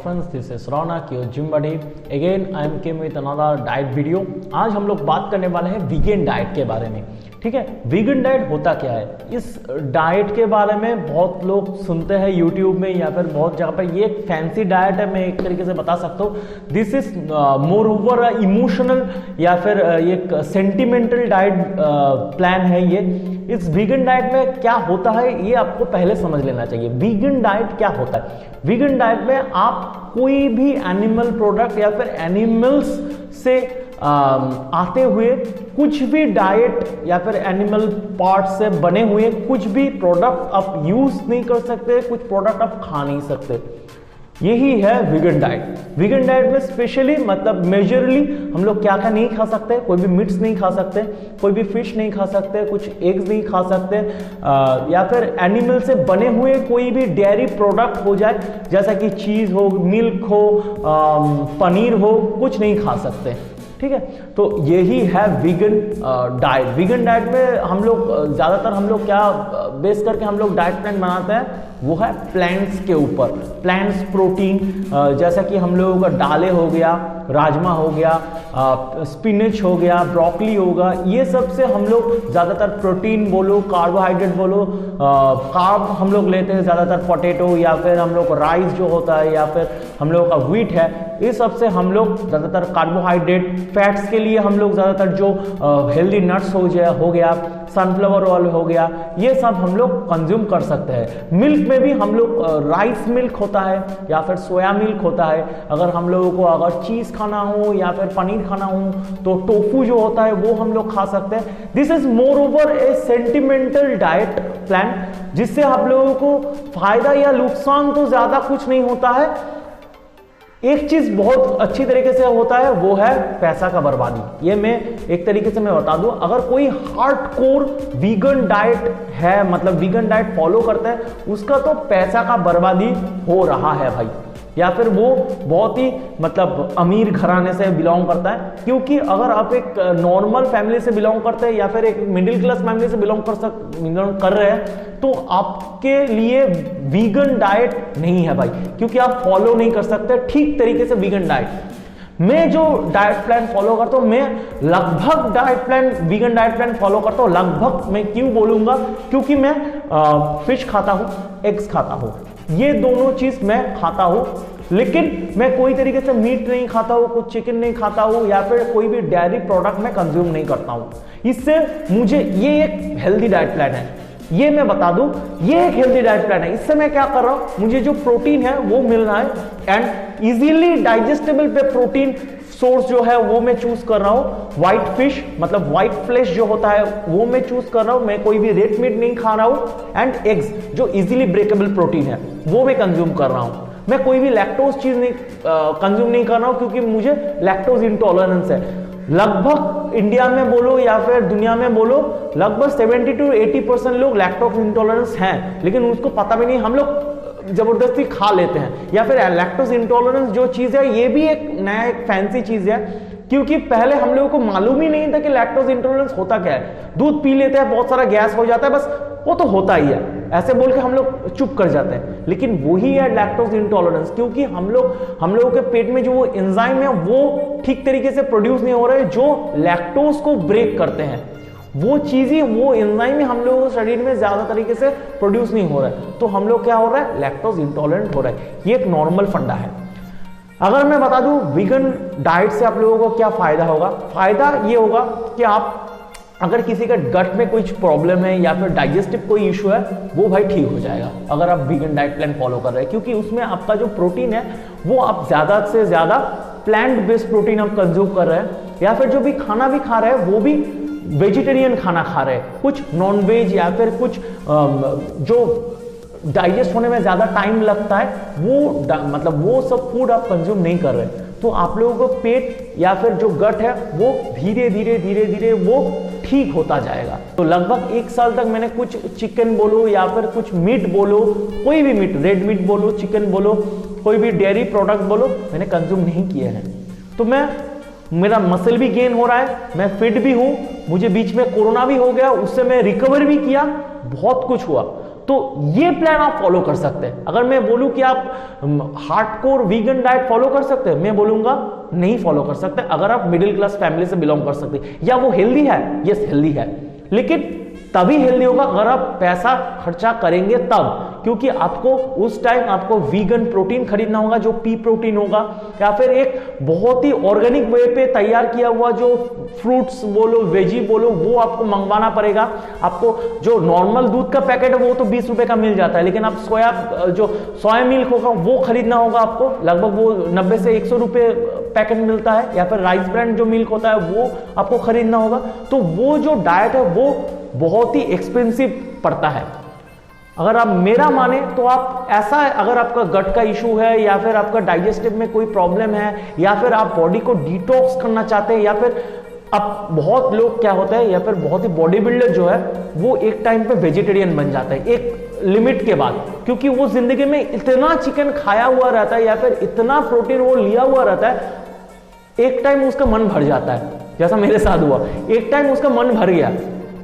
friends, this is Ronak, your gym buddy. Again, I am came with another diet video. आज हम लोग बात करने वाले हैं वीगन डाइट के बारे में. ठीक है, वीगन डाइट होता क्या है? इस डाइट के बारे में बहुत लोग सुनते हैं यूट्यूब में या फिर बहुत जगह पर. ये एक फैंसी डाइट है, मैं एक तरीके से बता सकता हूँ. This is more over emotional या फिर एक सेंटिमेंटल डाइट प्लान है ये. इस वीगन डाइट में क्या होता है ये आपको पहले समझ लेना चाहिए. वीगन डाइट क्या होता है? वीगन डाइट में आप कोई भी एनिमल प्रोडक्ट या फिर एनिमल्स से आते हुए कुछ भी डाइट या फिर एनिमल पार्ट से बने हुए कुछ भी प्रोडक्ट आप यूज नहीं कर सकते, कुछ प्रोडक्ट आप खा नहीं सकते. यही है वीगन डाइट. वीगन डाइट में स्पेशली मतलब मेजरली हम लोग क्या क्या नहीं खा सकते. कोई भी मीट्स नहीं खा सकते, कोई भी फिश नहीं खा सकते, कुछ एग्स नहीं खा सकते, या फिर एनिमल से बने हुए कोई भी डेयरी प्रोडक्ट हो जाए जैसा कि चीज हो, मिल्क हो, पनीर हो, कुछ नहीं खा सकते. ठीक है, तो यही है वीगन डाइट. वीगन डाइट में हम लोग ज़्यादातर हम लोग क्या बेस करके हम लोग डाइट प्लान बनाते हैं, वो है प्लांट्स के ऊपर. प्लांट्स प्रोटीन, जैसा कि हम लोगों का दालें हो गया, राजमा हो गया, स्पिनच हो गया, ब्रोकली होगा, ये सब से हम लोग ज़्यादातर प्रोटीन बोलो, कार्बोहाइड्रेट बोलो, कार्ब हम लोग लेते हैं ज़्यादातर पोटैटो या फिर हम लोग राइस जो होता है या फिर हम लोग का व्हीट है. इस सब से हम लोग ज़्यादातर कार्बोहाइड्रेट. फैट्स के लिए हम लोग ज़्यादातर जो हेल्दी नट्स हो गया, सनफ्लावर ऑयल हो गया, ये सब हम लोग कंज्यूम कर सकते हैं. मिल्क में भी हम लोग राइस मिल्क होता है या फिर सोया मिल्क होता है. अगर हम लोगों को अगर चीज़ खाना हो या फिर पनीर खाना हो तो टोफू जो होता है वो हम लोग खा सकते हैं. This is more over A sentimental diet plan, जिससे आप लोगों को फायदा या नुकसान तो ज़्यादा कुछ नहीं होता है. एक चीज बहुत अच्छी तरीके से होता है, वो है पैसा का बर्बादी. ये मैं एक तरीके से मैं बता दूं, अगर कोई हार्डकोर वीगन डाइट है, मतलब वीगन डाइट फॉलो करता है, उसका तो पैसा का बर्बादी हो रहा है भाई. या फिर वो बहुत ही मतलब अमीर घराने से बिलोंग करता है. क्योंकि अगर आप एक नॉर्मल फैमिली से बिलोंग करते हैं या फिर एक मिडिल क्लास फैमिली से बिलोंग कर रहे हैं तो आपके लिए वीगन डाइट नहीं है भाई, क्योंकि आप फॉलो नहीं कर सकते ठीक तरीके से वीगन डाइट. मैं जो डाइट प्लान फॉलो करता हूं, मैं लगभग diet plan vegan diet plan follow करता हूं. लगभग मैं क्यों बोलूंगा? क्योंकि मैं फिश खाता हूं, एग्स खाता हूं, ये दोनों चीज मैं खाता हूं. लेकिन मैं कोई तरीके से मीट नहीं खाता हूं, कुछ चिकन नहीं खाता हूं या फिर कोई भी डेयरी प्रोडक्ट मैं कंज्यूम नहीं करता हूं. इससे मुझे ये एक हेल्दी डाइट प्लान है. ये मैं बता दूं, ये एक हेल्दी डाइट प्लान है. इससे मैं क्या कर रहा हूं, मुझे जो प्रोटीन है वो मिल रहा है एंड इजीली डाइजेस्टेबल पे प्रोटीन सोर्स जो है वो मैं चूज कर रहा हूं. व्हाइट फिश मतलब व्हाइट फ्लेश जो होता है वो मैं चूज कर रहा हूं. मैं कोई भी रेड मीट नहीं खा रहा हूं एंड एग्स जो इजीली ब्रेकेबल प्रोटीन है वो मैं कंज्यूम कर रहा हूं. मैं कोई भी लैक्टोज चीज नहीं कंज्यूम नहीं कर रहा हूं क्योंकि मुझे लैक्टोज इंटॉलरेंस है. लगभग इंडिया में बोलो या फिर दुनिया में बोलो, लगभग 70 to 80% लोग लैक्टोज इंटॉलरेंस हैं, लेकिन उसको पता भी नहीं. हम लोग जबरदस्ती खा लेते हैं. या फिर लैक्टोज इंटॉलरेंस जो चीज है ये भी एक नया एक फैंसी चीज है, क्योंकि पहले हम लोगों को मालूम ही नहीं था कि लैक्टोज इंटॉलरेंस होता क्या है. दूध पी लेते हैं, बहुत सारा गैस हो जाता है, बस वो तो होता ही है, ऐसे बोल के हम लोग चुप कर जाते हैं. लेकिन वही है लैक्टोज इंटॉलरेंस, क्योंकि हम लोगों के पेट में जो वो एंजाइम है वो ठीक तरीके से प्रोड्यूस नहीं हो रहे जो लैक्टोज को ब्रेक करते हैं. वो चीजें, वो एंजाइम हम लोगों के शरीर में ज्यादा तरीके से प्रोड्यूस नहीं हो रहा है, तो हम लोग क्या हो रहा है, लैक्टोज इंटॉलरेंट हो रहा है. ये एक नॉर्मल फंडा है. अगर मैं बता दूं वीगन डाइट से आप लोगों को क्या फायदा होगा, फायदा ये होगा कि आप अगर किसी का गट में कुछ प्रॉब्लम है या फिर डाइजेस्टिव कोई इशू है, वो भाई ठीक हो जाएगा अगर आप वीगन डाइट प्लान फॉलो कर रहे हैं. क्योंकि उसमें आपका जो प्रोटीन है वो आप ज्यादा से ज्यादा प्लांट बेस्ड प्रोटीन आप कंज्यूम कर रहे हैं, या फिर जो भी खाना भी खा रहे हैं वो भी वेजिटेरियन खाना खा रहे हैं. कुछ नॉन वेज या फिर कुछ जो डाइजेस्ट होने में ज्यादा टाइम लगता है वो मतलब वो सब फूड आप कंज्यूम नहीं कर रहे, तो आप लोगों को पेट या फिर जो गट है वो धीरे धीरे वो ठीक होता जाएगा. तो लगभग 1 साल तक मैंने कुछ चिकन बोलो या फिर कुछ मीट बोलो, कोई भी मीट, रेड मीट बोलो, चिकन बोलो, कोई भी डेयरी प्रोडक्ट बोलो, मैंने कंज्यूम नहीं किए हैं. तो मेरा मसल भी गेन हो रहा है, मैं फिट भी हूं. मुझे बीच में कोरोना भी हो गया, उससे मैं रिकवर भी किया, बहुत कुछ हुआ. तो ये प्लान आप फॉलो कर सकते हैं। अगर मैं बोलूं कि आप हार्डकोर वीगन डाइट फॉलो कर सकते हैं, मैं बोलूंगा नहीं फॉलो कर सकते। अगर आप मिडिल क्लास फैमिली से बिलोंग कर सकते हैं, या वो हेल्दी है, यस हेल्दी है, लेकिन तभी हेल्दी होगा अगर आप पैसा खर्चा करेंगे तब, क्योंकि आपको उस टाइम आपको वीगन प्रोटीन खरीदना होगा जो पी प्रोटीन होगा, या फिर एक बहुत ही ऑर्गेनिक वे पे तैयार किया हुआ जो फ्रूट्स बोलो वेजी बोलो वो आपको मंगवाना पड़ेगा। आपको जो नॉर्मल दूध का पैकेट है वो तो 20 रुपए का मिल जाता है, लेकिन आप सोया मिल्क होगा वो खरीदना होगा आपको, लगभग वो 90 से 100 रुपए पैकेट मिलता है, या फिर राइस ब्रांड जो मिल्क होता है वो आपको खरीदना होगा। तो वो जो डाइट है वो बहुत ही एक्सपेंसिव पड़ता है। अगर आप मेरा माने तो आप ऐसा, अगर आपका गट का इशू है, या फिर आपका डाइजेस्टिव में कोई प्रॉब्लम है, या फिर आप बॉडी को डिटॉक्स करना चाहते हैं, या फिर अब बहुत लोग क्या होता है, या फिर बहुत ही बॉडी बिल्डर जो है वो एक टाइम पे वेजिटेरियन बन जाता है एक लिमिट के बाद, क्योंकि वो जिंदगी में इतना चिकन खाया हुआ रहता है या फिर इतना प्रोटीन वो लिया हुआ रहता है, एक टाइम उसका मन भर जाता है। जैसा मेरे साथ हुआ, एक टाइम उसका मन भर गया,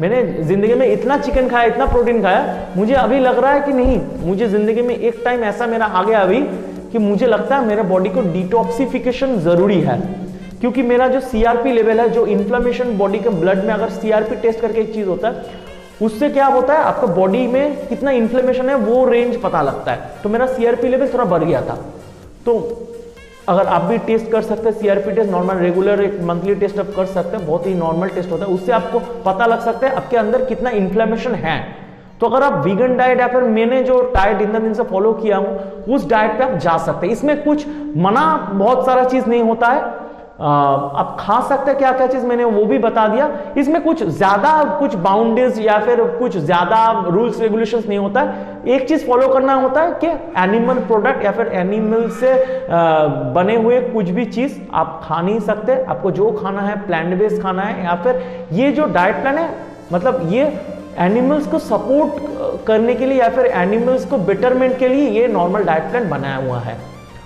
मैंने जिंदगी में इतना चिकन खाया, इतना प्रोटीन खाया, मुझे अभी लग रहा है कि नहीं, मुझे जिंदगी में एक टाइम ऐसा मेरा आ गया अभी कि मुझे लगता है मेरे बॉडी को डिटॉक्सिफिकेशन जरूरी है, क्योंकि मेरा जो सीआरपी लेवल है, जो इन्फ्लेमेशन बॉडी के ब्लड में, अगर सीआरपी टेस्ट करके एक चीज होता है, उससे क्या होता है आपका बॉडी में कितना इन्फ्लेमेशन है वो रेंज पता लगता है। तो मेरा सीआरपी लेवल थोड़ा बढ़ गया था। तो अगर आप भी टेस्ट कर सकते हैं, सीआरपी टेस्ट नॉर्मल रेगुलर एक मंथली टेस्ट आप कर सकते हैं, बहुत ही नॉर्मल टेस्ट होता है, उससे आपको पता लग सकता है आपके अंदर कितना इन्फ्लेमेशन है। तो अगर आप वीगन डाइट या फिर मैंने जो डाइट इन दिन से फॉलो किया हूं उस डाइट पे आप जा सकते हैं। इसमें कुछ मना बहुत सारा चीज नहीं होता है, आप खा सकते हैं क्या क्या चीज मैंने वो भी बता दिया। इसमें कुछ ज्यादा कुछ बाउंड्रीज या फिर कुछ ज्यादा रूल्स रेगुलेशंस नहीं होता है। एक चीज फॉलो करना होता है कि एनिमल प्रोडक्ट या फिर एनिमल से बने हुए कुछ भी चीज आप खा नहीं सकते। आपको जो खाना है प्लांट बेस्ड खाना है, या फिर ये जो डाइट प्लान है मतलब ये एनिमल्स को सपोर्ट करने के लिए या फिर एनिमल्स को बेटरमेंट के लिए ये नॉर्मल डाइट प्लान बनाया हुआ है।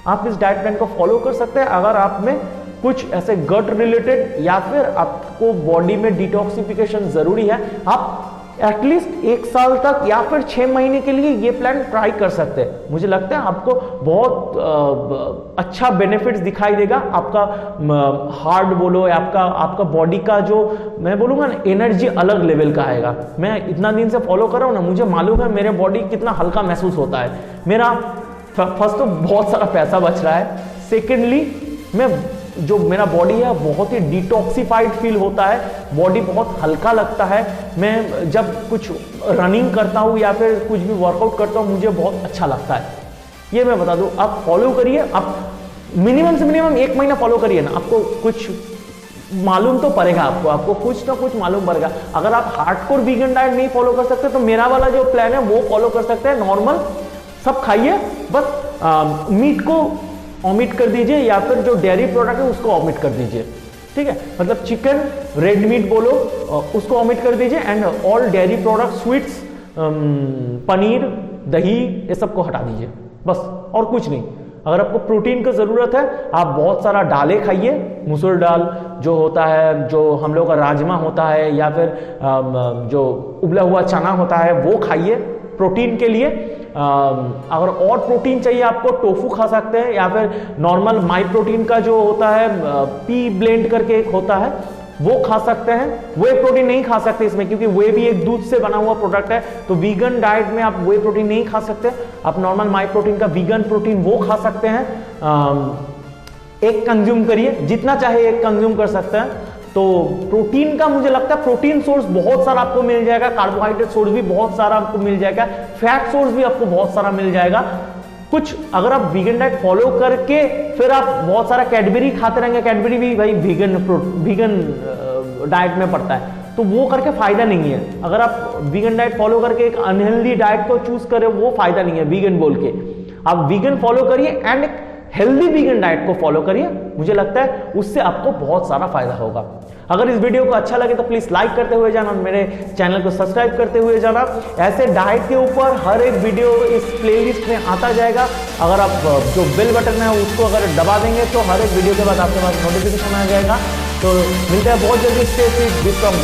आप इस डाइट प्लान को फॉलो कर सकते हैं। अगर आप में कुछ ऐसे गट रिलेटेड या फिर आपको बॉडी में डिटॉक्सिफिकेशन जरूरी है, आप एटलीस्ट 1 साल तक या फिर 6 महीने के लिए ये प्लान ट्राई कर सकते हैं। मुझे लगता है आपको बहुत अच्छा बेनिफिट्स दिखाई देगा। आपका हार्ट बोलो या आपका बॉडी का जो मैं बोलूँगा ना एनर्जी अलग लेवल का आएगा। मैं इतना दिन से फॉलो कर रहा हूँ ना, मुझे मालूम है मेरे बॉडी कितना हल्का महसूस होता है। मेरा फर्स्ट तो बहुत सारा पैसा बच रहा है, सेकेंडली मैं जो मेरा बॉडी है बहुत ही डिटॉक्सिफाइड फील होता है, बॉडी बहुत हल्का लगता है। मैं जब कुछ रनिंग करता हूँ या फिर कुछ भी वर्कआउट करता हूँ मुझे बहुत अच्छा लगता है। ये मैं बता दूँ, आप फॉलो करिए, आप मिनिमम से मिनिमम 1 महीना फॉलो करिए ना, आपको कुछ मालूम तो पड़ेगा, आपको कुछ ना कुछ मालूम पड़ेगा। अगर आप हार्डकोर वीगन डाइट नहीं फॉलो कर सकते तो मेरा वाला जो प्लान है वो फॉलो कर सकते हैं। नॉर्मल सब खाइए, बस मीट को ऑमिट कर दीजिए या फिर जो डेयरी प्रोडक्ट है उसको ऑमिट कर दीजिए, ठीक है। मतलब चिकन, रेड मीट बोलो उसको ऑमिट कर दीजिए, and all dairy product, sweets, paneer, दही, ये सबको हटा दीजिए, बस और कुछ नहीं। अगर आपको प्रोटीन की जरूरत है आप बहुत सारा दालें खाइए, मसूर दाल जो होता है, जो हम लोग का राजमा होता है, या फिर जो उबला हुआ चना होता है वो खाइए प्रोटीन के लिए। अगर और प्रोटीन चाहिए आपको टोफू खा सकते हैं, या फिर नॉर्मल माई प्रोटीन का जो होता है पी ब्लेंड करके एक होता है वो खा सकते हैं। वे प्रोटीन नहीं खा सकते इसमें, क्योंकि वे भी एक दूध से बना हुआ प्रोडक्ट है, तो वीगन डाइट में आप वे प्रोटीन नहीं खा सकते। आप नॉर्मल माई प्रोटीन का वीगन प्रोटीन वो खा सकते हैं। एक कंज्यूम करिए, जितना चाहे एक कंज्यूम कर सकते हैं। तो प्रोटीन का मुझे लगता है प्रोटीन सोर्स बहुत सारा आपको मिल जाएगा, कार्बोहाइड्रेट सोर्स भी बहुत सारा आपको मिल जाएगा, फैट सोर्स भी आपको बहुत सारा मिल जाएगा। कुछ अगर आप वीगन डाइट फॉलो करके फिर आप बहुत सारा कैडबरी खाते रहेंगे, कैडबरी भी भाई वीगन डाइट में पड़ता है, तो वो करके फायदा नहीं है। अगर आप वीगन डाइट फॉलो करके एक अनहेल्दी डाइट को चूज करें वो फायदा नहीं है वीगन बोल के। आप वीगन फॉलो करिए एंड हेल्दी वीगन डाइट को फॉलो करिए, मुझे लगता है उससे आपको बहुत सारा फायदा होगा। अगर इस वीडियो को अच्छा लगे तो प्लीज लाइक करते हुए जाना, मेरे चैनल को सब्सक्राइब करते हुए जाना। ऐसे डाइट के ऊपर हर एक वीडियो इस प्लेलिस्ट में आता जाएगा। अगर आप जो बेल बटन है उसको अगर दबा देंगे तो हर एक वीडियो के बाद आपके पास नोटिफिकेशन आ जाएगा। तो मिलते हैं बहुत जल्दी। Stay fit, B strong,